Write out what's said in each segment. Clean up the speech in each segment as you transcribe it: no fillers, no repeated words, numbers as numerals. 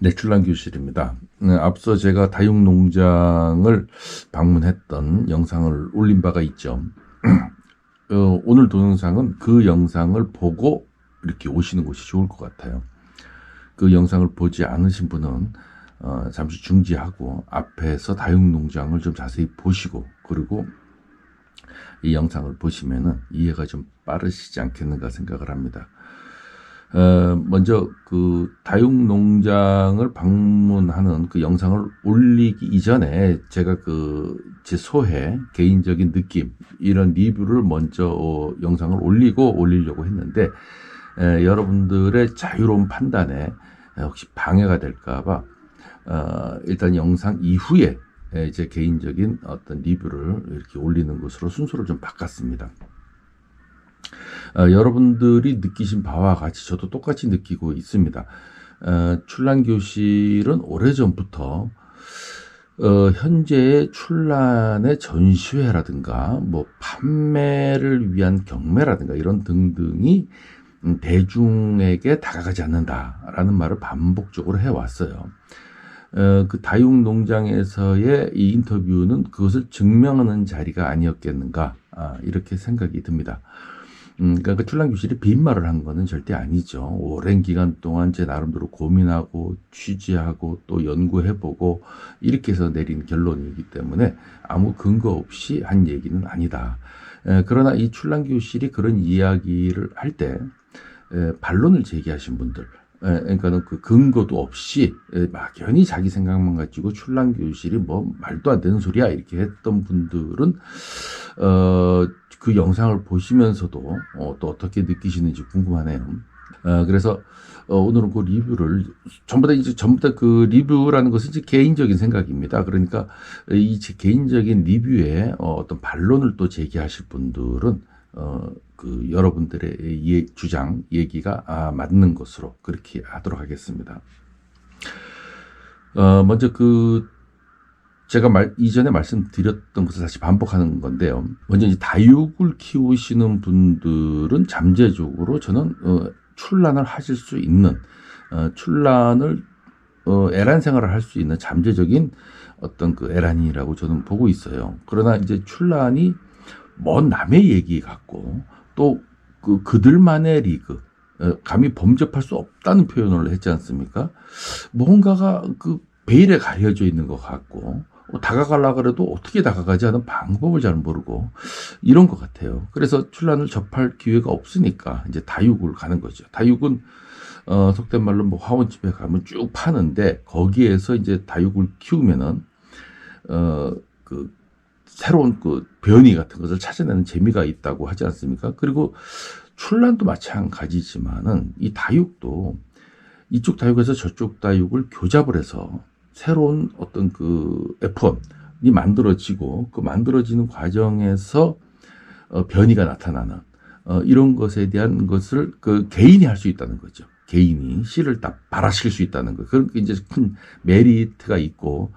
네, 출란교실입니다. 앞서 제가 다육농장을 방문했던 영상을 올린 바가 있죠. 오늘 동영상은 그 영상을 보고 이렇게 오시는 것이 좋을 것 같아요. 그 영상을 보지 않으신 분은 잠시 중지하고 앞에서 다육농장을 좀 자세히 보시고, 그리고 이 영상을 보시면은 이해가 좀 빠르시지 않겠는가 생각을 합니다. 먼저 그 다육농장을 방문하는 그 영상을 올리기 이전에 제가 제 소회, 개인적인 느낌, 이런 리뷰를 먼저 영상을 올리려고 했는데, 여러분들의 자유로운 판단에 혹시 방해가 될까봐 일단 영상 이후에 제 개인적인 어떤 리뷰를 이렇게 올리는 것으로 순서를 좀 바꿨습니다. 여러분들이 느끼신 바와 같이 저도 똑같이 느끼고 있습니다. 출란교실은 오래전부터 현재의 출란의 전시회라든가 뭐 판매를 위한 경매라든가 이런 등등이 대중에게 다가가지 않는다라는 말을 반복적으로 해왔어요. 그 다육농장에서의 이 인터뷰는 그것을 증명하는 자리가 아니었겠는가, 이렇게 생각이 듭니다. 그러니까 출란교실이 빈말을 한 거는 절대 아니죠. 오랜 기간 동안 제 나름대로 고민하고 취재하고 또 연구해보고 이렇게 해서 내린 결론이기 때문에 아무 근거 없이 한 얘기는 아니다. 그러나 이 출란교실이 그런 이야기를 할 때 반론을 제기하신 분들, 그러니까는 그 근거도 없이 막연히 자기 생각만 가지고 출란교실이 뭐 말도 안 되는 소리야 이렇게 했던 분들은 그 영상을 보시면서도 또 어떻게 느끼시는지 궁금하네요. 그래서 오늘은 그 리뷰를 전부 다 그 리뷰라는 것은 이제 개인적인 생각입니다. 그러니까 이 제 개인적인 리뷰에 어떤 반론을 또 제기하실 분들은 그 여러분들의 주장, 얘기가 맞는 것으로 그렇게 하도록 하겠습니다. 먼저 제가 이전에 말씀드렸던 것을 다시 반복하는 건데요. 먼저 이제 다육을 키우시는 분들은 잠재적으로 저는 출란을 하실 수 있는, 출란을 애란 생활을 할 수 있는 잠재적인 어떤 그 애란이라고 저는 보고 있어요. 그러나 이제 출란이 먼 남의 얘기 같고 또 그들만의 리그, 감히 범접할 수 없다는 표현을 했지 않습니까? 뭔가가 그 베일에 가려져 있는 것 같고 다가가려고 해도 어떻게 다가가지 하는 방법을 잘 모르고 이런 것 같아요. 그래서 출란을 접할 기회가 없으니까 이제 다육을 가는 거죠. 다육은 속된 말로 뭐 화원집에 가면 쭉 파는데 거기에서 이제 다육을 키우면은 새로운 그 변이 같은 것을 찾아내는 재미가 있다고 하지 않습니까? 그리고 출란도 마찬가지지만은 이 다육도 이쪽 다육에서 저쪽 다육을 교잡을 해서 새로운 어떤 그 F1이 만들어지고 그 만들어지는 과정에서 변이가 나타나는 이런 것에 대한 것을 그 개인이 할 수 있다는 거죠. 개인이 씨를 딱 발화시킬 수 있다는 거. 그런 이제 큰 메리트가 있고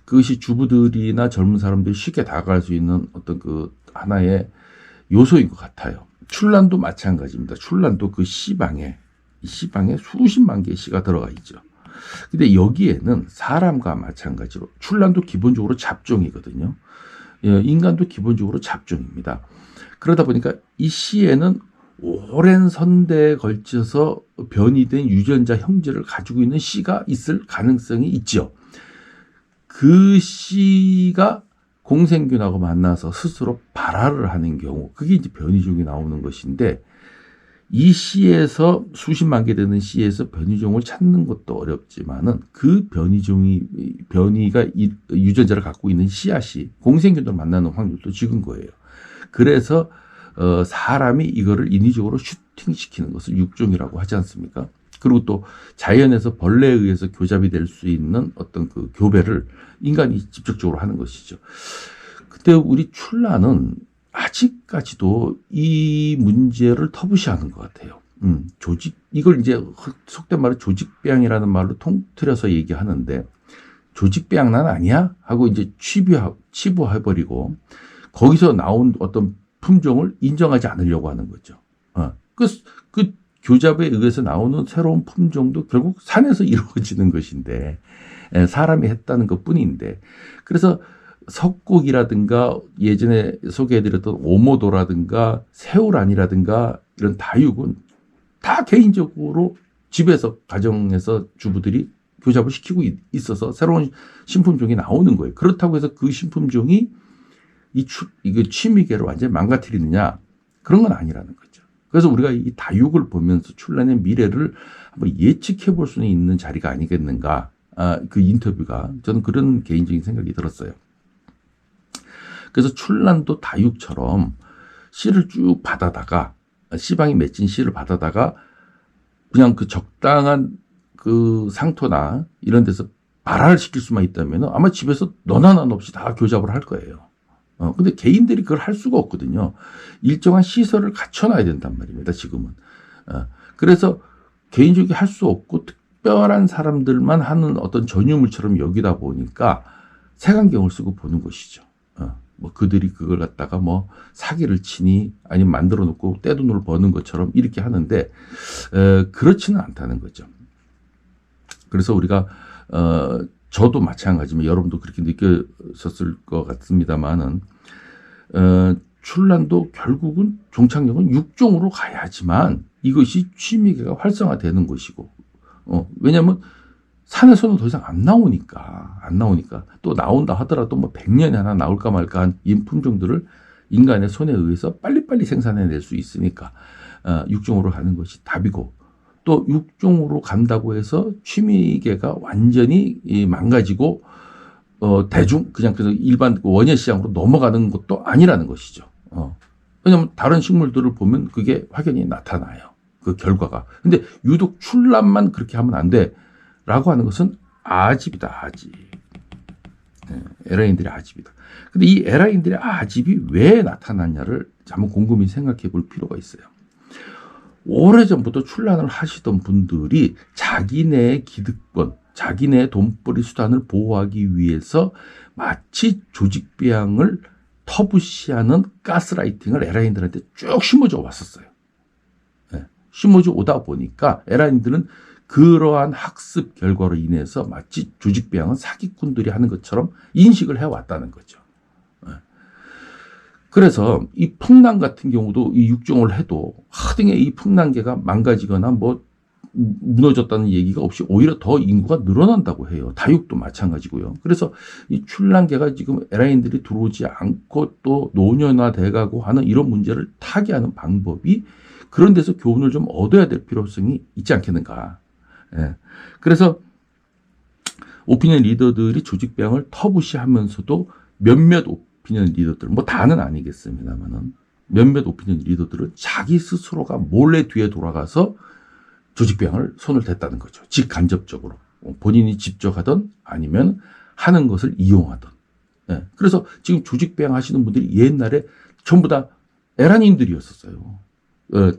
그것이 주부들이나 젊은 사람들이 쉽게 다가갈 수 있는 어떤 그 하나의 요소인 것 같아요. 출란도 마찬가지입니다. 출란도 그 씨방에 수십만 개의 씨가 들어가 있죠. 근데 여기에는 사람과 마찬가지로 출란도 기본적으로 잡종이거든요. 인간도 기본적으로 잡종입니다. 그러다 보니까 이 씨에는 오랜 선대에 걸쳐서 변이된 유전자 형질을 가지고 있는 씨가 있을 가능성이 있죠. 그 씨가 공생균하고 만나서 스스로 발화를 하는 경우, 그게 이제 변이종이 나오는 것인데, 이 씨에서 수십만 개 되는 씨에서 변이종을 찾는 것도 어렵지만은 그 변이가 유전자를 갖고 있는 씨앗이 공생균을 만나는 확률도 적은 거예요. 그래서 사람이 이거를 인위적으로 슈팅시키는 것을 육종이라고 하지 않습니까? 그리고 또 자연에서 벌레에 의해서 교잡이 될 수 있는 어떤 그 교배를 인간이 직접적으로 하는 것이죠. 근데 우리 출란은 아직까지도 이 문제를 터부시하는 것 같아요. 이걸 이제 속된 말로 조직병이라는 말로 통틀어서 얘기하는데, 조직병 난 아니야? 하고 이제 치부해버리고, 거기서 나온 어떤 품종을 인정하지 않으려고 하는 거죠. 그 교잡에 의해서 나오는 새로운 품종도 결국 산에서 이루어지는 것인데 사람이 했다는 것뿐인데 그래서 석고기라든가 예전에 소개해드렸던 오모도라든가 새우란이라든가 이런 다육은 다 개인적으로 집에서 가정에서 주부들이 교잡을 시키고 있어서 새로운 신품종이 나오는 거예요. 그렇다고 해서 그 신품종이 이거 취미계를 완전히 망가뜨리느냐 그런 건 아니라는 거죠. 그래서 우리가 이 다육을 보면서 출란의 미래를 한번 예측해 볼 수는 있는 자리가 아니겠는가. 그 인터뷰가 저는 그런 개인적인 생각이 들었어요. 그래서 출란도 다육처럼 씨를 쭉 받아다가 씨방이 맺힌 씨를 받아다가 그냥 그 적당한 그 상토나 이런 데서 발화를 시킬 수만 있다면 아마 집에서 너나 난 없이 다 교잡을 할 거예요. 근데 개인들이 그걸 할 수가 없거든요. 일정한 시설을 갖춰놔야 된단 말입니다, 지금은. 그래서 개인적이 할 수 없고 특별한 사람들만 하는 어떤 전유물처럼 여기다 보니까 색안경을 쓰고 보는 것이죠. 뭐 그들이 그걸 갖다가 뭐 사기를 치니 아니면 만들어 놓고 떼돈을 버는 것처럼 이렇게 하는데, 그렇지는 않다는 거죠. 그래서 우리가, 저도 마찬가지지만 여러분도 그렇게 느꼈었을 것 같습니다만은 출란도 결국은 종착역은 육종으로 가야지만 이것이 취미계가 활성화되는 것이고 왜냐하면 산에서는 더 이상 안 나오니까 또 나온다 하더라도 뭐 100년에 하나 나올까 말까 한 인품종들을 인간의 손에 의해서 빨리빨리 생산해낼 수 있으니까 육종으로 가는 것이 답이고 또 육종으로 간다고 해서 취미계가 완전히 망가지고 그냥 그래서 일반 원예 시장으로 넘어가는 것도 아니라는 것이죠. 왜냐하면 다른 식물들을 보면 그게 확연히 나타나요. 그 결과가. 근데 유독 출란만 그렇게 하면 안 돼라고 하는 것은 아집이다, 아집. 에라인들의 아집이다. 근데 이 에라인들의 아집이 왜 나타났냐를 한번 곰곰이 생각해 볼 필요가 있어요. 오래전부터 출란을 하시던 분들이 자기네의 기득권, 자기네의 돈벌이 수단을 보호하기 위해서 마치 조직배양을 터부시하는 가스라이팅을 에라인들한테 쭉 심어줘 왔었어요. 심어줘 오다 보니까 에라인들은 그러한 학습 결과로 인해서 마치 조직배양은 사기꾼들이 하는 것처럼 인식을 해왔다는 거죠. 그래서 이 풍란 같은 경우도 이 육종을 해도 하등에 이 풍란계가 망가지거나 뭐 무너졌다는 얘기가 없이 오히려 더 인구가 늘어난다고 해요. 다육도 마찬가지고요. 그래서 이 출란계가 지금 에라인들이 들어오지 않고 또 노년화돼가고 하는 이런 문제를 타개하는 방법이 그런 데서 교훈을 좀 얻어야 될 필요성이 있지 않겠는가. 그래서 오피니언 리더들이 조직배양을 터부시하면서도 몇몇 오피니언 리더들, 뭐 다는 아니겠습니다만은 몇몇 오피니언 리더들은 자기 스스로가 몰래 뒤에 돌아가서 조직배양을 손을 댔다는 거죠. 직간접적으로. 본인이 직접 하든 아니면 하는 것을 이용하든. 그래서 지금 조직배양 하시는 분들이 옛날에 전부 다 에란인들이었었어요.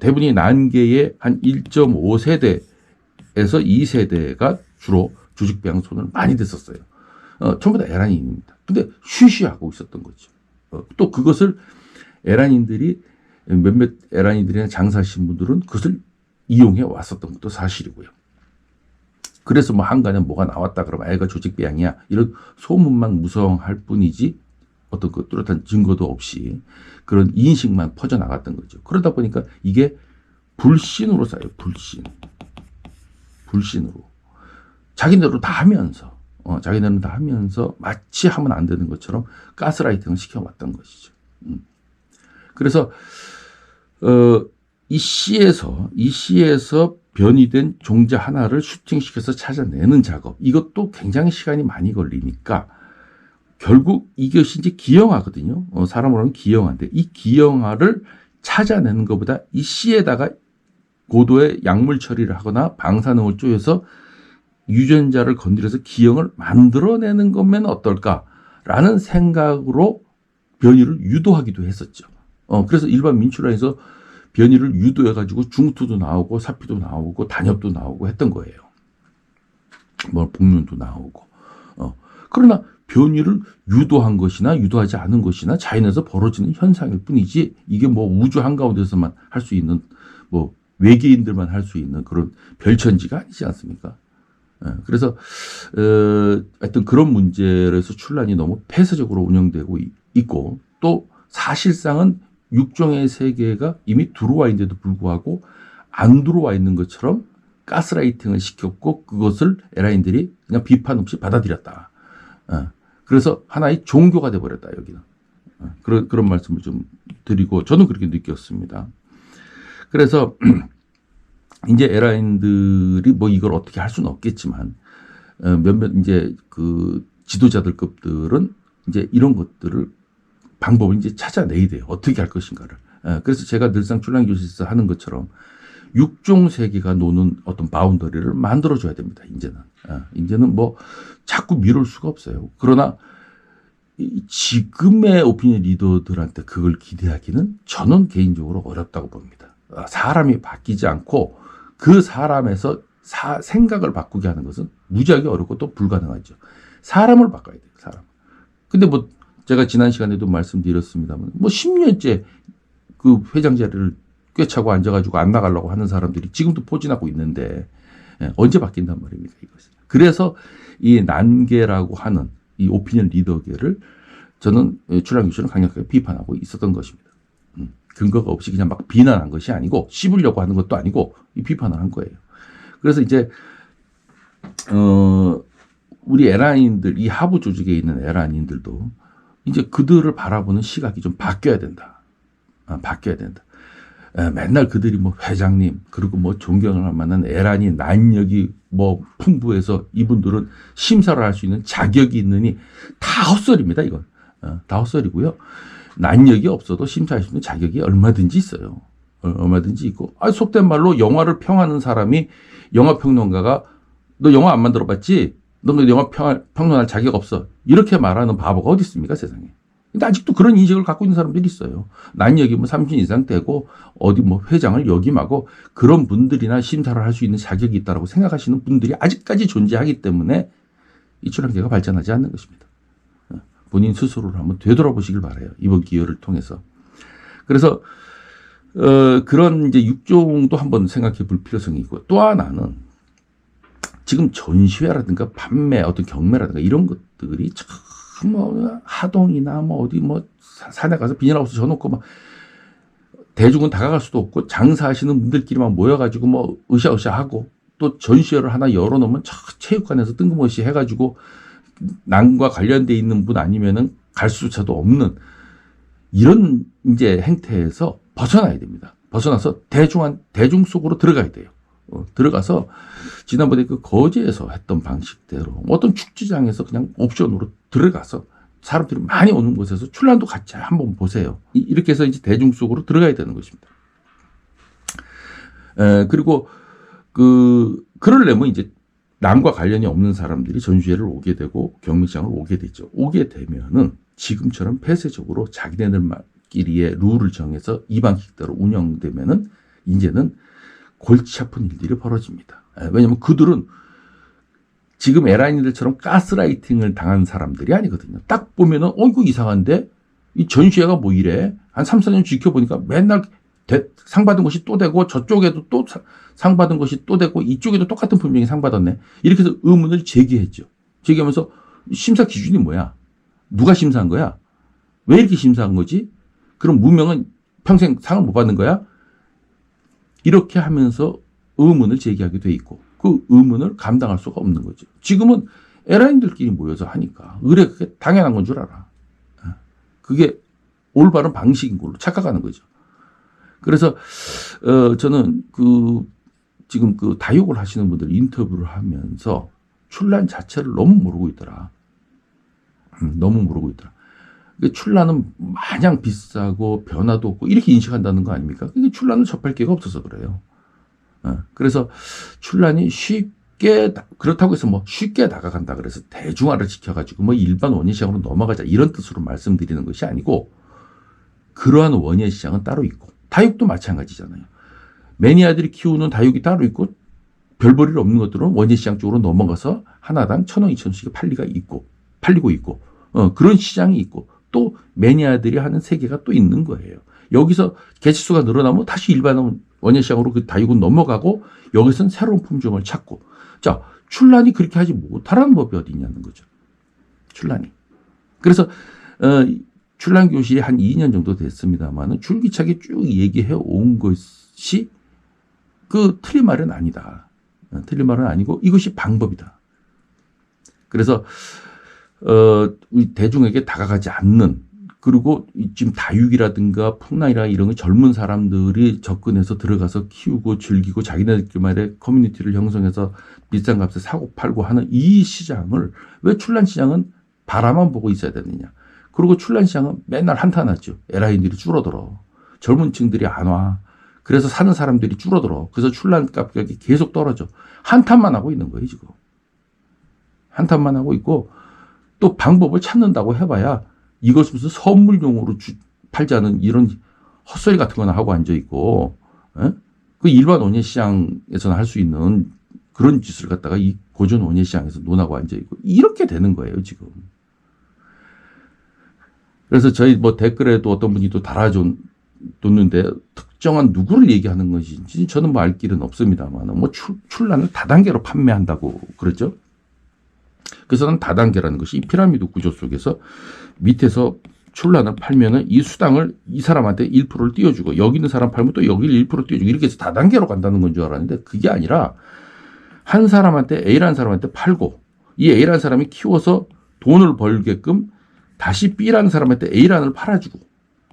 대부분이 난계의 한 1.5세대에서 2세대가 주로 조직배양 손을 많이 댔었어요. 전부 다 에란인입니다. 근데 쉬쉬하고 있었던 거죠. 또 그것을 몇몇 에란인들이나 장사하신 분들은 그것을 이용해 왔었던 것도 사실이고요. 그래서 뭐 한간에 뭐가 나왔다 그러면 애가 조직배양이야 이런 소문만 무성할 뿐이지 어떤 그 뚜렷한 증거도 없이 그런 인식만 퍼져나갔던 거죠. 그러다 보니까 이게 불신으로 쌓여요. 불신으로. 자기네로 다 하면서 마치 하면 안 되는 것처럼 가스라이팅을 시켜왔던 것이죠. 그래서 이 시에서 변이된 종자 하나를 슈팅시켜서 찾아내는 작업, 이것도 굉장히 시간이 많이 걸리니까 결국 이것이 이제 기형아거든요. 사람으로 하면 기형아인데 이 기형아를 찾아내는 것보다 이 씨에다가 고도의 약물 처리를 하거나 방사능을 쪼여서 유전자를 건드려서 기형을 만들어내는 것면 어떨까라는 생각으로 변이를 유도하기도 했었죠. 그래서 일반 민출란에서 변이를 유도해가지고 중투도 나오고 사피도 나오고 단엽도 나오고 했던 거예요. 뭐 복륜도 나오고. 그러나 변이를 유도한 것이나 유도하지 않은 것이나 자연에서 벌어지는 현상일 뿐이지 이게 뭐 우주 한가운데서만 할 수 있는 뭐 외계인들만 할 수 있는 그런 별천지가 아니지 않습니까? 그래서 하여튼 그런 문제에서 출란이 너무 폐쇄적으로 운영되고 있고, 또 사실상은 육종의 세계가 이미 들어와 있는데도 불구하고 안 들어와 있는 것처럼 가스라이팅을 시켰고, 그것을 에라인들이 그냥 비판 없이 받아들였다. 그래서 하나의 종교가 돼버렸다, 여기는. 그런 말씀을 좀 드리고, 저는 그렇게 느꼈습니다. 그래서 이제 에라인들이 뭐 이걸 어떻게 할 수는 없겠지만, 몇몇 이제 그 지도자들급들은 이제 이런 것들을 방법을 이제 찾아내야 돼요. 어떻게 할 것인가를. 그래서 제가 늘상 출란교실에서 하는 것처럼 육종 세계가 노는 어떤 바운더리를 만들어줘야 됩니다. 이제는 뭐 자꾸 미룰 수가 없어요. 그러나 지금의 오피니언 리더들한테 그걸 기대하기는 저는 개인적으로 어렵다고 봅니다. 사람이 바뀌지 않고 그 사람에서 생각을 바꾸게 하는 것은 무지하게 어렵고 또 불가능하죠. 사람을 바꿔야 돼요. 사람. 근데 뭐 제가 지난 시간에도 말씀드렸습니다만, 뭐 10년째 그 회장 자리를 꿰차고 앉아가지고 안 나가려고 하는 사람들이 지금도 포진하고 있는데, 언제 바뀐단 말입니까, 이것이. 그래서 이 난계라고 하는 이 오피니언 리더계를 저는 출란교실은 강력하게 비판하고 있었던 것입니다. 근거가 없이 그냥 막 비난한 것이 아니고, 씹으려고 하는 것도 아니고, 이 비판을 한 거예요. 그래서 이제 우리 에라인들, 이 하부 조직에 있는 에라인들도 이제 그들을 바라보는 시각이 좀 바뀌어야 된다. 바뀌어야 된다. 맨날 그들이 뭐 회장님, 그리고 뭐 존경을 할 만한 에란이 난력이 뭐 풍부해서 이분들은 심사를 할 수 있는 자격이 있느니, 다 헛소리입니다, 이건. 다 헛소리고요. 난력이 없어도 심사할 수 있는 자격이 얼마든지 있어요. 얼마든지 있고. 속된 말로 영화를 평하는 사람이, 영화평론가가 너 영화 안 만들어 봤지? 너 영화 평론할 자격 없어. 이렇게 말하는 바보가 어디 있습니까, 세상에. 근데 아직도 그런 인식을 갖고 있는 사람들이 있어요. 난력이 뭐 30 이상 되고 어디 뭐 회장을 역임하고 그런 분들이나 심사를 할 수 있는 자격이 있다고 생각하시는 분들이 아직까지 존재하기 때문에 이 출란계가 발전하지 않는 것입니다. 본인 스스로를 한번 되돌아보시길 바라요. 이번 기회를 통해서. 그래서 그런 이제 육종도 한번 생각해 볼 필요성이 있고, 또 하나는 지금 전시회라든가 판매, 어떤 경매라든가 이런 것들이 참 뭐 하동이나 뭐 어디 뭐 산에 가서 비닐하우스 져놓고 막 대중은 다가갈 수도 없고, 장사하시는 분들끼리만 모여가지고 뭐 으쌰으쌰 하고, 또 전시회를 하나 열어놓으면 체육관에서 뜬금없이 해가지고 난과 관련돼 있는 분 아니면은 갈 수조차도 없는 이런 이제 행태에서 벗어나야 됩니다. 벗어나서 대중 속으로 들어가야 돼요. 들어가서 지난번에 그 거제에서 했던 방식대로 어떤 축제장에서 그냥 옵션으로 들어가서 사람들이 많이 오는 곳에서 출란도 같이 한번 보세요. 이렇게 해서 이제 대중 속으로 들어가야 되는 것입니다. 그리고 그러려면 이제 난과 관련이 없는 사람들이 전시회를 오게 되고 경매장을 오게 되죠. 오게 되면은 지금처럼 폐쇄적으로 자기네들끼리의 룰을 정해서 이 방식대로 운영되면은 이제는 골치 아픈 일들이 벌어집니다. 왜냐하면 그들은 지금 에라인들처럼 가스라이팅을 당한 사람들이 아니거든요. 딱 보면은 이거 이상한데 이 전시회가 뭐 이래? 한 3, 4년 지켜보니까 맨날 상 받은 것이 또 되고, 저쪽에도 또 상 받은 것이 또 되고, 이쪽에도 똑같은 분명히 상 받았네. 이렇게 해서 의문을 제기했죠. 제기하면서 심사 기준이 뭐야? 누가 심사한 거야? 왜 이렇게 심사한 거지? 그럼 무명은 평생 상을 못 받는 거야? 이렇게 하면서 의문을 제기하게 돼 있고, 그 의문을 감당할 수가 없는 거죠. 지금은 에라인들끼리 모여서 하니까 그게 당연한 건 줄 알아. 그게 올바른 방식인 걸로 착각하는 거죠. 그래서 저는 지금 다육을 하시는 분들 인터뷰를 하면서 출란 자체를 너무 모르고 있더라. 너무 모르고 있더라. 출란은 마냥 비싸고 변화도 없고 이렇게 인식한다는 거 아닙니까? 이게 출란을 접할 기회가 없어서 그래요. 그래서 출란이 그렇다고 해서 뭐 쉽게 다가간다 그래서 대중화를 지켜가지고 뭐 일반 원예 시장으로 넘어가자 이런 뜻으로 말씀드리는 것이 아니고, 그러한 원예 시장은 따로 있고, 다육도 마찬가지잖아요. 매니아들이 키우는 다육이 따로 있고, 별 볼 일 없는 것들은 원예 시장 쪽으로 넘어가서 하나당 1,000원, 2,000원씩 팔리고 있고, 그런 시장이 있고, 또 매니아들이 하는 세계가 또 있는 거예요. 여기서 개체수가 늘어나면 다시 일반 원예시장으로 그 다육은 넘어가고 여기서는 새로운 품종을 찾고. 자, 출란이 그렇게 하지 못하라는 법이 어디 있냐는 거죠. 출란이. 그래서 출란 교실이 한 2년 정도 됐습니다만은 줄기차게 쭉 얘기해 온 것이 그 틀린 말은 아니다. 틀린 말은 아니고 이것이 방법이다. 그래서 우리 대중에게 다가가지 않는, 그리고 지금 다육이라든가 풍란이라 이런 거 젊은 사람들이 접근해서 들어가서 키우고 즐기고 자기네들만의 커뮤니티를 형성해서 비싼 값에 사고 팔고 하는 이 시장을 왜 출란 시장은 바라만 보고 있어야 되느냐. 그리고 출란 시장은 맨날 한탄하죠. 에라인들이 줄어들어. 젊은 층들이 안 와. 그래서 사는 사람들이 줄어들어. 그래서 출란 가격이 계속 떨어져. 한탄만 하고 있는 거예요, 지금. 한탄만 하고 있고, 또 방법을 찾는다고 해봐야 이것을 무슨 선물용으로 팔자는 이런 헛소리 같은 거나 하고 앉아있고, 그 일반 원예시장에서는 할 수 있는 그런 짓을 갖다가 이 고전 원예시장에서 논하고 앉아있고, 이렇게 되는 거예요, 지금. 그래서 저희 뭐 댓글에도 어떤 분이 또 달아줬는데, 특정한 누구를 얘기하는 것인지 저는 뭐 알 길은 없습니다만, 뭐 출란을 다단계로 판매한다고 그러죠. 그래서 는 다단계라는 것이 이 피라미드 구조 속에서 밑에서 출란을 팔면은 이 수당을 이 사람한테 1%를 띄워주고, 여기 있는 사람 팔면 또 여기를 1% 띄워주고, 이렇게 해서 다단계로 간다는 건 줄 알았는데 그게 아니라 한 사람한테, A라는 사람한테 팔고, 이 A라는 사람이 키워서 돈을 벌게끔 다시 B라는 사람한테 A란을 팔아주고,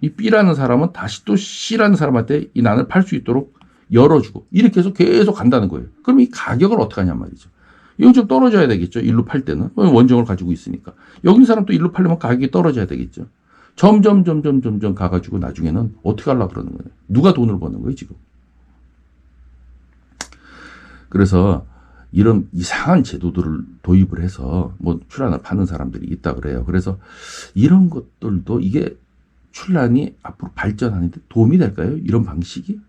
이 B라는 사람은 다시 또 C라는 사람한테 이 난을 팔 수 있도록 열어주고, 이렇게 해서 계속 간다는 거예요. 그럼 이 가격을 어떻게 하냔 말이죠. 이건 좀 떨어져야 되겠죠. 일로 팔 때는. 원정을 가지고 있으니까. 여기 있는 사람 또 일로 팔려면 가격이 떨어져야 되겠죠. 점점 가가지고 나중에는 어떻게 하려고 그러는 거예요. 누가 돈을 버는 거예요, 지금. 그래서 이런 이상한 제도들을 도입을 해서 뭐 출란을 파는 사람들이 있다 그래요. 그래서 이런 것들도 이게 출란이 앞으로 발전하는데 도움이 될까요? 이런 방식이?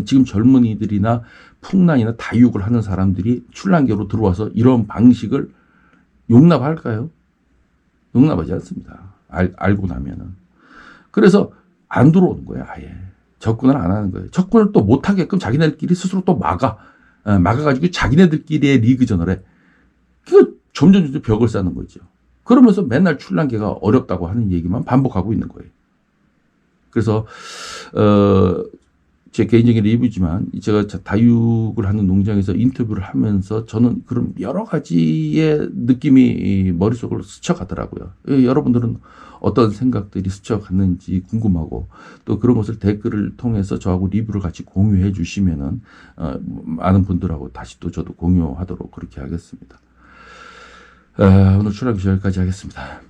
지금 젊은이들이나 풍란이나 다육을 하는 사람들이 출란계로 들어와서 이런 방식을 용납할까요? 용납하지 않습니다. 알고 나면은. 그래서 안 들어오는 거예요, 아예. 접근을 안 하는 거예요. 접근을 또 못하게끔 자기네들끼리 스스로 또 막아가지고 자기네들끼리의 리그전을 해. 그 점점 벽을 쌓는 거죠. 그러면서 맨날 출란계가 어렵다고 하는 얘기만 반복하고 있는 거예요. 그래서, 제 개인적인 리뷰지만 제가 다육을 하는 농장에서 인터뷰를 하면서 저는 그런 여러 가지의 느낌이 머릿속으로 스쳐가더라고요. 여러분들은 어떤 생각들이 스쳐갔는지 궁금하고, 또 그런 것을 댓글을 통해서 저하고 리뷰를 같이 공유해 주시면은 많은 분들하고 다시 또 저도 공유하도록 그렇게 하겠습니다. 오늘 출란 여기까지 하겠습니다.